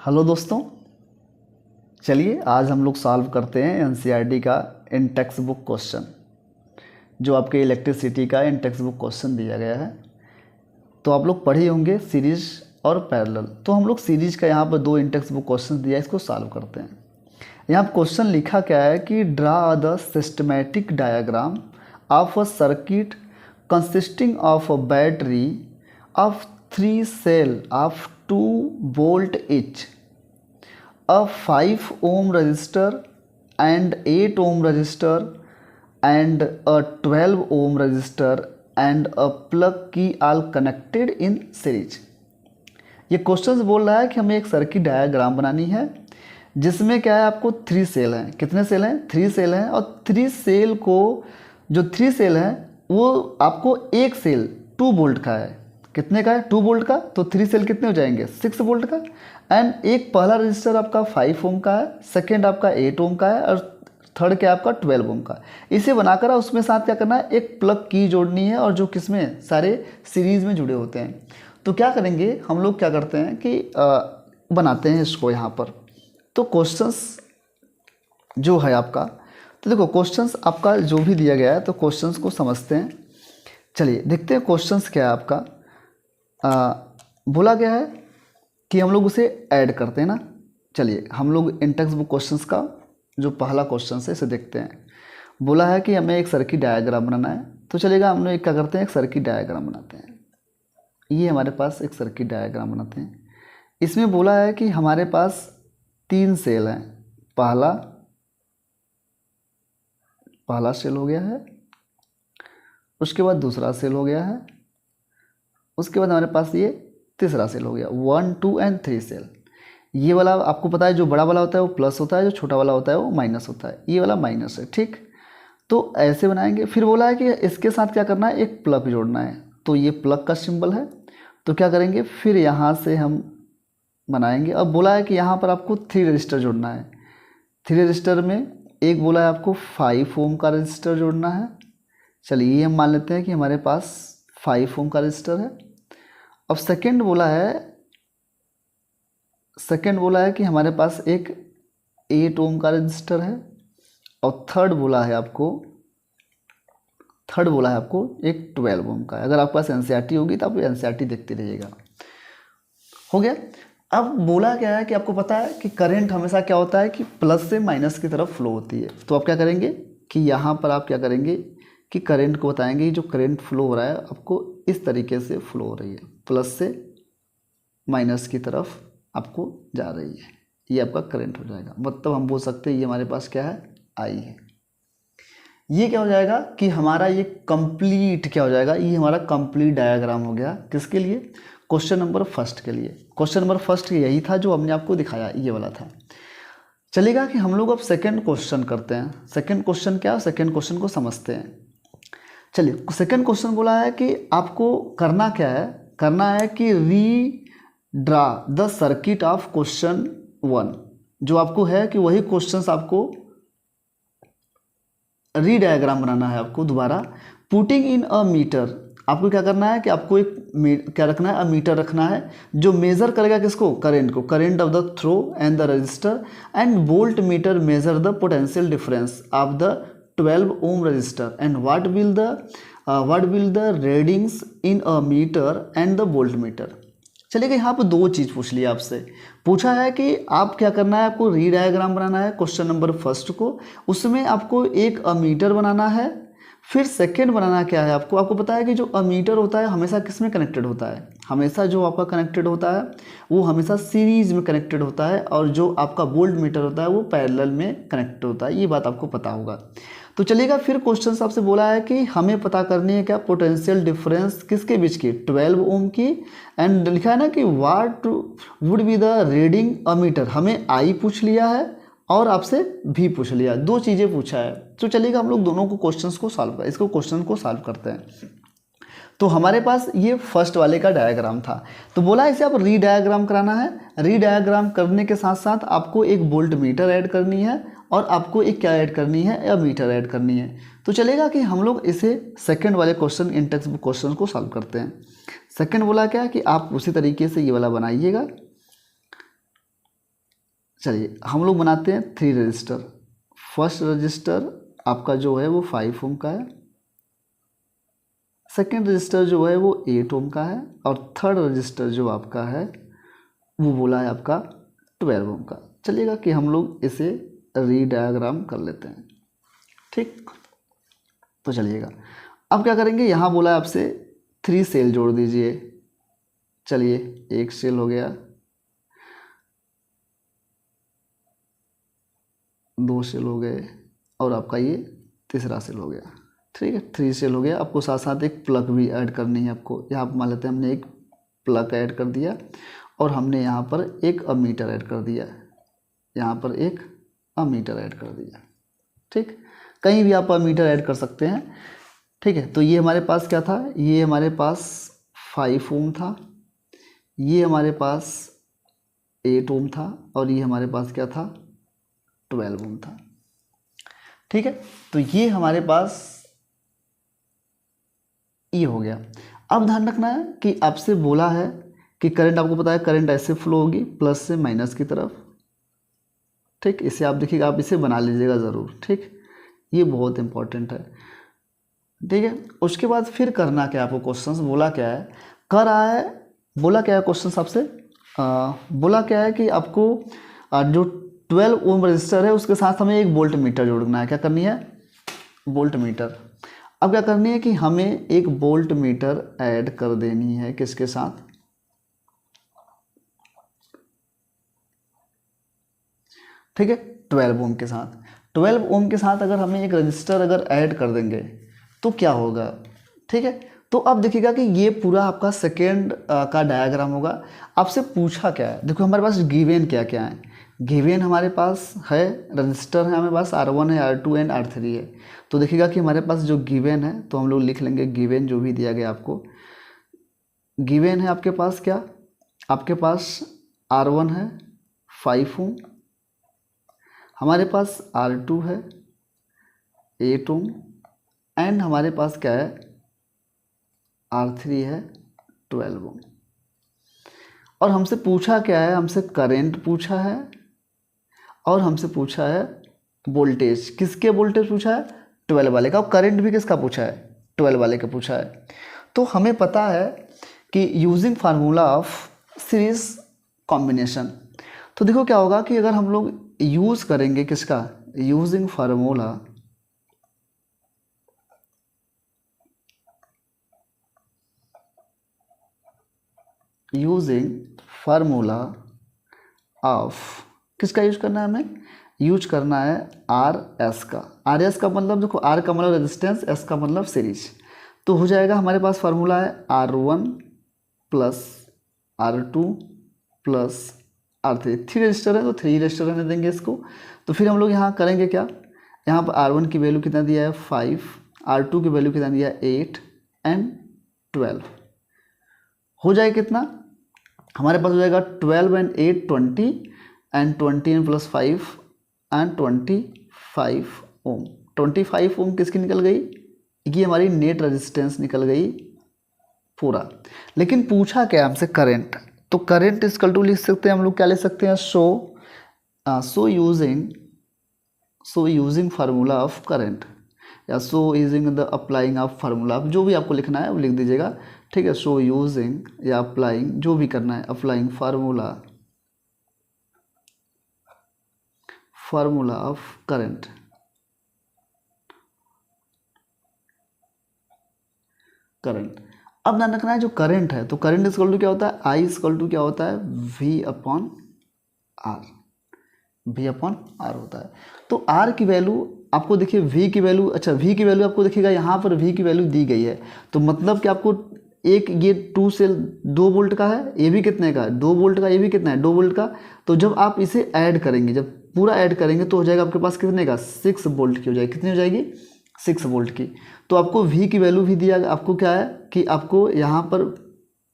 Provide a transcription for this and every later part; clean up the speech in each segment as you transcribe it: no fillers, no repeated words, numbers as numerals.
Hello दोस्तों, चलिए आज हम लोग सॉल्व करते हैं एनसीईआरटी का इन टेक्स्ट बुक क्वेश्चन जो आपके इलेक्ट्रिसिटी का इन टेक्स्ट बुक क्वेश्चन दिया गया है। तो आप लोग पढ़े होंगे सीरीज और पैरेलल। तो हम लोग सीरीज का यहाँ पर दो इन टेक्स्ट बुक क्वेश्चन दिया है, इसको सॉल्व करते हैं। यहाँ पर क्वेश्चन लिखा क्या है कि draw the systematic diagram of a circuit consisting of a battery of 3 cell of 2 volt each, a 5 ohm resistor and 8 ohm resistor and a 12 ohm resistor and a plug key all connected in series। ये question बोल रहा है कि हमें एक circuit diagram बनानी है जिसमें क्या है, आपको 3 सेल हैं। कितने सेल हैं? 3 सेल हैं। और 3 सेल को जो 3 सेल हैं वो आपको एक सेल 2 वोल्ट का है। कितने का है? 2 वोल्ट का। तो 3 सेल कितने हो जाएंगे? 6 वोल्ट का। एंड एक पहला रजिस्टर आपका 5 ओम का है, सेकेंड आपका 8 ओम का है और थर्ड क्या आपका 12 ओम का। इसे बनाकर उसमें साथ क्या करना है, एक प्लग की जोड़नी है और जो किसमें सारे सीरीज में जुड़े होते हैं। तो क्या करेंगे हम लोग, क्या करते हैं कि बनाते हैं इसको यहाँ पर। तो क्वेश्चंस जो है आपका, तो देखो क्वेश्चंस आपका जो भी दिया गया है तो क्वेश्चंस को समझते हैं। चलिए देखते हैं क्वेश्चंस क्या है आपका। बोला गया है कि हम लोग उसे ऐड करते हैं ना। चलिए हम लोग इन टेक्स्ट बुक क्वेश्चंस का जो पहला क्वेश्चन है इसे देखते हैं। बोला है कि हमें एक सर्किट डायग्राम बनाना है। तो चलेगा, हम लोग क्या करते हैं, एक सर्किट डायग्राम बनाते हैं। ये हमारे पास एक सर्किट डायग्राम बनाते हैं। इसमें बोला है कि हमारे पास 3 सेल हैं। पहला सेल हो गया है, उसके बाद दूसरा सेल हो गया है, उसके बाद हमारे पास ये तीसरा सेल हो गया। 1, 2 एंड 3 सेल। ये वाला आपको पता है, जो बड़ा वाला होता है वो प्लस होता है, जो छोटा वाला होता है वो माइनस होता है। ये वाला माइनस है, ठीक। तो ऐसे बनाएंगे। फिर बोला है कि इसके साथ क्या करना है, एक प्लग जोड़ना है। तो ये प्लग का सिंबल है। तो क्या करेंगे, फिर यहाँ से हम बनाएंगे। अब बोला है कि यहाँ पर आपको 3 रजिस्टर जोड़ना है। 3 रजिस्टर में एक बोला है आपको 5 ओम का रजिस्टर जोड़ना है। चलिए ये हम मान लेते हैं कि हमारे पास 5 ओम का रजिस्टर है। अब सेकंड बोला है कि हमारे पास एक 8 ओम का रजिस्टर है। और थर्ड बोला है आपको एक 12 ओम का। अगर आपके पास एनसीईआरटी होगी तो आप एनसीईआरटी देखते रहिएगा। हो गया। अब बोला क्या है कि आपको पता है कि करंट हमेशा क्या होता है कि प्लस से माइनस की तरफ फ्लो होती है। तो आप क्या करेंगे कि यहाँ पर आप क्या करेंगे कि करंट को बताएंगे, जो करंट फ्लो हो रहा है आपको इस तरीके से फ्लो हो रही है, प्लस से माइनस की तरफ आपको जा रही है। ये आपका करंट हो जाएगा। मतलब हम बोल सकते हैं ये हमारे पास क्या है, आई है। ये क्या हो जाएगा कि हमारा ये कंप्लीट क्या हो जाएगा, ये हमारा कंप्लीट डायग्राम हो गया। किसके लिए? क्वेश्चन नंबर फर्स्ट के लिए। क्वेश्चन नंबर फर्स्ट यही था जो हमने आपको दिखाया, ये वाला था। चलेगा कि हम लोग अब सेकेंड क्वेश्चन करते हैं। सेकेंड क्वेश्चन क्या, सेकेंड क्वेश्चन को समझते हैं। चलिए सेकेंड क्वेश्चन बोला है कि आपको करना क्या है, करना है कि redraw the circuit of question 1। जो आपको है कि वही क्वेश्चंस आपको रीडायग्राम बनाना है। आपको दोबारा पुटिंग इन अ मीटर, आपको क्या करना है कि आपको एक क्या रखना है, अ मीटर रखना है जो मेजर करेगा किसको, करंट को, current of the through and the resistor. And voltmeter measure the potential difference of the 12 ohm resistor and what will the readings in a meter and the voltmeter। चलिए यहाँ पर 2 चीज़ पूछ लिया आपसे। पूछा है कि आप क्या करना है, आपको रीडायग्राम बनाना है क्वेश्चन नंबर फर्स्ट को। उसमें आपको एक अमीटर बनाना है। फिर सेकेंड बनाना क्या है, आपको पता है कि जो अमीटर होता है हमेशा किस में कनेक्टेड होता है, हमेशा जो आपका कनेक्टेड होता है वो हमेशा सीरीज में कनेक्टेड होता है। और जो आपका वोल्ट मीटर होता है वो पैरेलल में कनेक्टेड होता है। ये बात आपको पता होगा। तो चलिएगा, फिर क्वेश्चन आपसे बोला है कि हमें पता करनी है क्या, पोटेंशियल डिफरेंस किसके बीच की, 12 ओम की। एंड लिखा है ना कि what would be the reading ammeter. हमें आई पूछ लिया है और आपसे भी पूछ लिया, 2 चीज़ें पूछा है। तो चलिएगा हम लोग दोनों को क्वेश्चंस को सॉल्व करें, इसको क्वेश्चन को सॉल्व करते हैं। तो हमारे पास ये फर्स्ट वाले का डायग्राम था। तो बोला इसे आप रीडायग्राम कराना है। रीडायग्राम करने के साथ साथ आपको एक वोल्ट मीटर ऐड करनी है और आपको एक क्या ऐड करनी है, या मीटर ऐड करनी है। तो चलेगा कि हम लोग इसे सेकंड वाले question in text book question को सॉल्व करते हैं। सेकंड बोला क्या कि आप उसी तरीके से ये वाला बनाइएगा। चलिए हम लोग बनाते हैं 3 रजिस्टर। फर्स्ट रजिस्टर आपका जो है वो 5 ओम का है, सेकेंड रजिस्टर जो है वो 8 ओम का है, और थर्ड रजिस्टर जो आपका है वो बोला है आपका 12 ओम का। चलिएगा कि हम लोग इसे रीडायग्राम कर लेते हैं, ठीक। तो चलिएगा अब क्या करेंगे, यहाँ बोला है आपसे 3 सेल जोड़ दीजिए। चलिए 1 सेल हो गया, 2 सेल हो गए, और आपका ये तीसरा सेल हो गया, ठीक है। 3 सेल हो गया। आपको साथ साथ एक प्लग भी ऐड करनी है आपको। यहाँ पर मान लेते हैं हमने एक प्लग ऐड कर दिया, और हमने यहाँ पर एक अमीटर ऐड कर दिया, यहाँ पर एक अमीटर ऐड कर दिया, ठीक। कहीं भी आप अमीटर ऐड कर सकते हैं, ठीक है। तो ये हमारे पास क्या था, ये हमारे पास 5 ओम था, ये हमारे पास 8 ओम था, और ये हमारे पास क्या था 12 ओम था, ठीक है। तो ये हमारे पास ये हो गया। अब ध्यान रखना है कि आपसे बोला है कि करंट, आपको पता है करंट ऐसे फ्लो होगी प्लस से माइनस की तरफ, ठीक। इसे आप देखिएगा, आप इसे बना लीजिएगा ज़रूर, ठीक। ये बहुत इंपॉर्टेंट है, ठीक है। उसके बाद फिर करना क्या, आपको क्वेश्चंस बोला क्या है, कर रहा है, बोला क्या है क्वेश्चंस आपसे, बोला क्या है कि आपको जो 12 ओम रजिस्टर है उसके साथ हमें एक वोल्ट मीटर जोड़ना है। क्या करनी है, वोल्ट मीटर। अब क्या करनी है कि हमें एक वोल्ट मीटर ऐड कर देनी है, किसके साथ, ठीक है, 12 ओम के साथ। 12 ओम के साथ अगर हमें एक रजिस्टर अगर ऐड कर देंगे तो क्या होगा, ठीक है। तो अब देखिएगा कि ये पूरा आपका सेकेंड का डायग्राम होगा। आपसे पूछा क्या है, देखो हमारे पास गिवन क्या क्या है, गिवन हमारे पास है रजिस्टर है, हमारे पास R1 है, R2 एंड R3 है। तो देखिएगा कि हमारे पास जो गिवन है, तो हम लोग लिख लेंगे गिवन जो भी दिया गया आपको। गिवन है आपके पास क्या, आपके पास R1 है 5 ओम, हमारे पास R2 है 8 ओम, एंड हमारे पास क्या है R3 है 12 ओम। और हमसे पूछा क्या है, हमसे करंट पूछा है, और हमसे पूछा है वोल्टेज। किसके वोल्टेज पूछा है, 12 वाले का। और करंट भी किसका पूछा है, 12 वाले का पूछा है। तो हमें पता है कि using formula of series combination, तो देखो क्या होगा कि अगर हम लोग यूज़ करेंगे किसका, यूजिंग फार्मूला ऑफ, किसका यूज करना है, हमें यूज करना है RS का। RS का मतलब देखो, R का मतलब रेजिस्टेंस, S का मतलब सीरीज। तो हो जाएगा हमारे पास फार्मूला है R1 plus R2 plus R3। 3 register है तो 3 रजिस्टर रहने देंगे इसको। तो फिर हम लोग यहाँ करेंगे क्या, यहाँ पर R1 की वैल्यू कितना दिया है 5, R2 की वैल्यू कितना दिया है 8 एंड 12। हो जाएगा कितना, हमारे पास हो जाएगा 12 and 8 20, and 20 and plus 5 and 25 ओम। 25 ओम किसकी निकल गई, ये हमारी नेट रेजिस्टेंस निकल गई पूरा। लेकिन पूछा क्या हमसे करंट, तो करंट इज इक्वल टू लिख सकते हैं हम लोग, क्या लिख सकते हैं, so using formula of current, या so using the applying of formula, जो भी आपको लिखना है वो लिख दीजिएगा, ठीक है। सो यूजिंग या अप्लाइंग, जो भी करना है, अप्लाइंग फार्मूला ऑफ करंट, अब ध्यान रखना है जो करंट है, तो करंट इक्वल टू क्या होता है, I इक्वल टू क्या होता है, V अपॉन R होता है। तो R की वैल्यू आपको देखिए, V की वैल्यू, अच्छा V की वैल्यू आपको देखिएगा यहाँ पर V की वैल्यू दी गई है, तो मतलब कि आपको एक ये 2 सेल 2 वोल्ट का है, ये भी कितने का है 2 वोल्ट का, ये भी कितना है 2 वोल्ट का। तो जब आप इसे ऐड करेंगे, जब पूरा ऐड करेंगे तो हो जाएगा आपके पास कितने का, 6 वोल्ट की हो जाएगी। कितनी हो जाएगी, 6 वोल्ट की। तो आपको V की वैल्यू भी दिया, आपको क्या है कि आपको यहाँ पर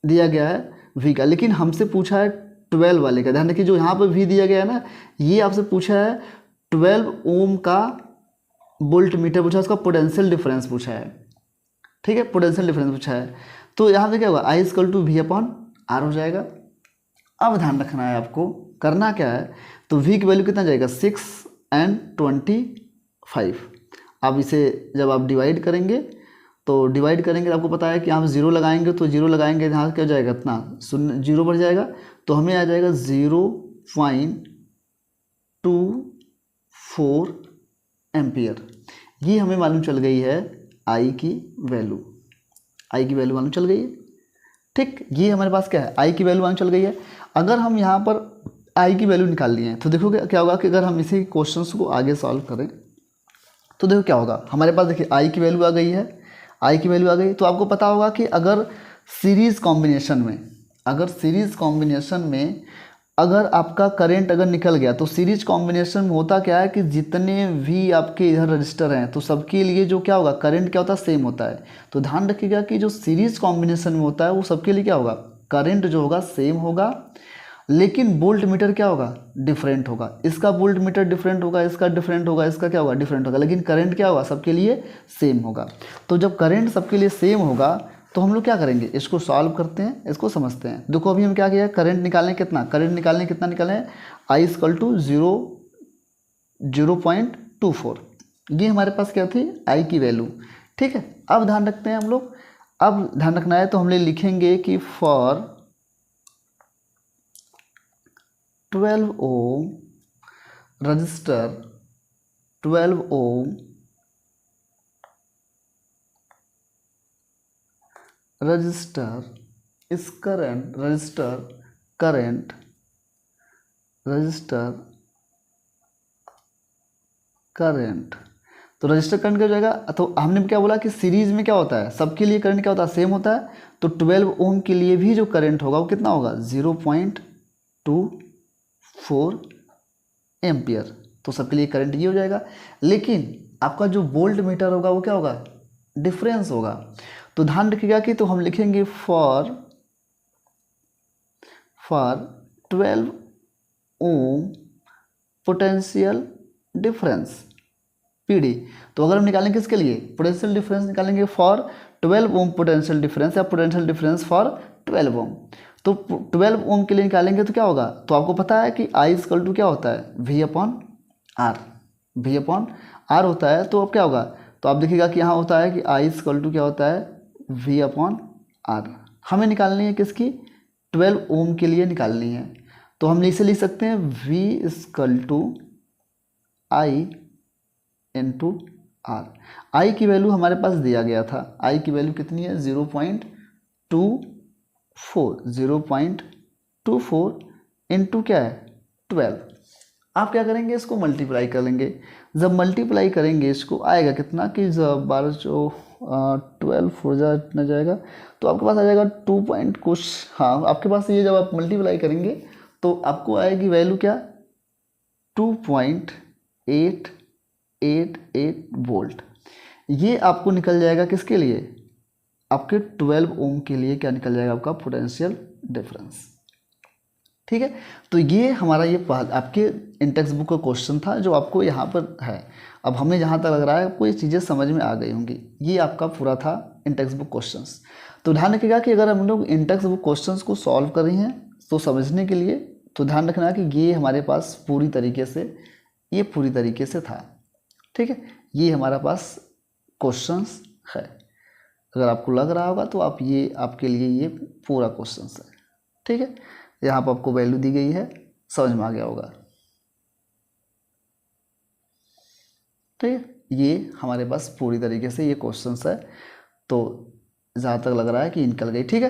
दिया गया है V का, लेकिन हमसे पूछा है 12 वाले का। ध्यान रखिए जो यहाँ पर V दिया गया है ना, ये आपसे पूछा है 12 ओम का वोल्ट मीटर पूछा है, उसका पोटेंशियल डिफरेंस पूछा है, ठीक है, पोटेंशियल डिफरेंस पूछा है। तो यहाँ पे क्या होगा, I equal to V upon R हो जाएगा। अब ध्यान रखना है आपको करना क्या है, तो v की वैल्यू कितना जाएगा 6 and 25। अब इसे जब आप डिवाइड करेंगे तो डिवाइड करेंगे, आपको पता है कि यहाँ 0 लगाएंगे तो 0 लगाएंगे यहाँ क्या हो जाएगा, इतना 0 बढ़ जाएगा, तो हमें आ जाएगा 0.24 एम्पियर। ये हमें मालूम चल गई है आई की वैल्यू, आई की वैल्यू मालूम चल गई है। ठीक, ये हमारे पास क्या है, आई की वैल्यू मालूम चल गई है। अगर हम यहाँ पर आई की वैल्यू निकाल लिए हैं तो देखो क्या होगा कि अगर हम इसी क्वेश्चंस को आगे सॉल्व करें तो देखो क्या होगा, हमारे पास देखिए आई की वैल्यू आ गई है, आई की वैल्यू आ गई। तो आपको पता होगा कि अगर सीरीज़ कॉम्बिनेशन में अगर आपका करंट अगर निकल गया तो सीरीज कॉम्बिनेशन में होता क्या है कि जितने भी आपके इधर रजिस्टर हैं तो सबके लिए जो क्या होगा, करंट क्या होता है, सेम होता है। तो ध्यान रखिएगा कि जो सीरीज कॉम्बिनेशन में होता है वो सबके लिए क्या होगा, करंट जो होगा सेम होगा, लेकिन वोल्ट मीटर क्या होगा, डिफरेंट होगा। इसका वोल्ट मीटर डिफरेंट होगा, इसका डिफरेंट होगा, इसका क्या होगा, डिफरेंट होगा, लेकिन करंट क्या होगा, सबके लिए सेम होगा। तो जब करंट सबके लिए सेम होगा तो हम लोग क्या करेंगे, इसको सॉल्व करते हैं, इसको समझते हैं। देखो अभी हम क्या किया, करंट निकालने कितना, निकालें आई इक्वल टू 0.24। ये हमारे पास क्या थी, आई की वैल्यू। ठीक है, अब ध्यान रखते हैं हम लोग, अब ध्यान रखना है तो हम लोग लिखेंगे कि for 12 ohm resistor, 12 ohm resistor इस करंट, रजिस्टर करंट तो रजिस्टर करंट क्या हो जाएगा। तो हमने क्या बोला कि सीरीज में क्या होता है, सबके लिए करंट क्या होता है, सेम होता है। तो 12 ओम के लिए भी जो करंट होगा वो कितना होगा, 0.24 एम्पियर। तो सबके लिए करंट ये हो जाएगा, लेकिन आपका जो वोल्ट मीटर होगा वो क्या होगा, डिफरेंस होगा। तो ध्यान रखिएगा कि तो हम लिखेंगे for 12 ohm potential difference PD. तो अगर हम निकालेंगे किसके लिए, पोटेंशियल डिफरेंस निकालेंगे फॉर 12 ओम पोटेंशियल डिफरेंस, या पोटेंशियल डिफरेंस फॉर 12 ओम। तो 12 ओम के लिए निकालेंगे तो क्या होगा, तो आपको पता है कि आई इक्वल टू क्या होता है, वी अपॉन आर होता है। तो अब क्या होगा, तो आप देखिएगा कि यहाँ होता है कि आई इक्वल टू क्या होता है, वी अपॉन आर। हमें निकालनी है किसकी, 12 ओम के लिए निकालनी है। तो हम इसे लिख सकते हैं V equal to I into R. I की वैल्यू हमारे पास दिया गया था, आई की वैल्यू कितनी है, 0.24 इंटू क्या है 12। आप क्या करेंगे, इसको मल्टीप्लाई करेंगे। जब मल्टीप्लाई करेंगे इसको आएगा कितना कि 12 जो 12 हो जाए इतना जाएगा, तो आपके पास आ जाएगा 2 पॉइंट कुछ, हाँ आपके पास ये जब आप मल्टीप्लाई करेंगे तो आपको आएगी वैल्यू क्या, 2.888 वोल्ट। ये आपको निकल जाएगा किसके लिए, आपके 12 ओम के लिए क्या निकल जाएगा, आपका पोटेंशियल डिफरेंस। ठीक है, तो ये हमारा ये आपके इन टेक्स्ट बुक का क्वेश्चन था जो आपको यहाँ पर है। अब हमें जहाँ तक लग रहा है आपको ये चीज़ें समझ में आ गई होंगी। ये आपका पूरा था इन टेक्स्ट बुक क्वेश्चंस। तो ध्यान रखिएगा कि अगर हम लोग इन टेक्स्ट बुक क्वेश्चंस को सॉल्व कर रहे हैं तो समझने के लिए तो ध्यान रखना कि ये हमारे पास पूरी तरीके से था। ठीक है, ये हमारा पास क्वेश्चंस है। अगर आपको लग रहा होगा तो आप ये आपके लिए ये पूरा क्वेश्चंस है। ठीक है, यहाँ पर आपको वैल्यू दी गई है, समझ में आ गया होगा। ठीक है, ये हमारे पास पूरी तरीके से ये क्वेश्चंस है। तो जहाँ तक लग रहा है कि निकल गई। ठीक है।